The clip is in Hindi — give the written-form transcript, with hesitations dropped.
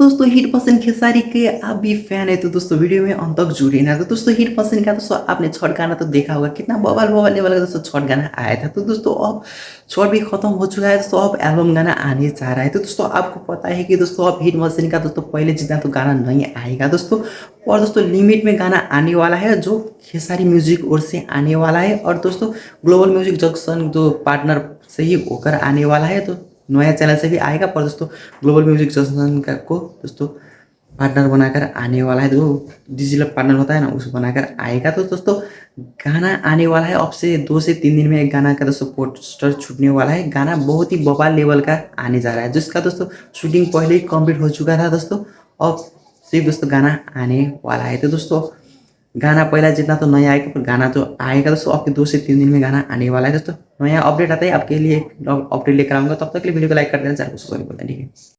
दोस्तों हिट पर्सन खेसारी के आप भी फैन है तो दोस्तों वीडियो में अंत तक जुड़े ना। तो दोस्तों हिट पर्सन का दोस्तों आपने छठ गाना तो देखा होगा, कितना बवाल बवाल लेवल का दोस्तों छठ गाना आया था। तो दोस्तों अब छठ भी खत्म हो चुका है दोस्तों, अब एल्बम गाना आने जा रहा है। तो दोस्तों आपको पता है कि दोस्तों अब हिट पर्सन का दोस्तों पहले जितना तो गाना नहीं आएगा दोस्तों, और दोस्तों लिमिट में गाना आने वाला है जो खेसारी म्यूजिक ओर से आने वाला है। और दोस्तों ग्लोबल म्यूजिक जंक्शन जो पार्टनर से ही होकर आने वाला है, तो नया चैनल से भी आएगा, पर दोस्तों ग्लोबल म्यूजिक जंक्शन का को दोस्तों पार्टनर बनाकर आने वाला है। जो डिजिटल पार्टनर होता है ना, उसको बनाकर आएगा। तो दोस्तों गाना आने वाला है, अब से 2 से 3 दिन में एक गाना का दोस्तों पोस्टर छूटने वाला है। गाना बहुत ही बवाल लेवल का आने जा रहा है, जिसका दोस्तों शूटिंग पहले ही कंप्लीट हो चुका था दोस्तों। अब सिर्फ दोस्तों गाना आने वाला है। तो दोस्तों गाना पहला जितना तो नहीं आएगा, पर गाना तो आएगा दोस्तों। आपके 2 से 3 दिन में गाना आने वाला है दोस्तों। नया अपडेट आता है आपके लिए अपडेट लेकर आऊँगा। तब तक के लिए वीडियो को लाइक कर देना, चैनल को सब्सक्राइब कर देना, ठीक है।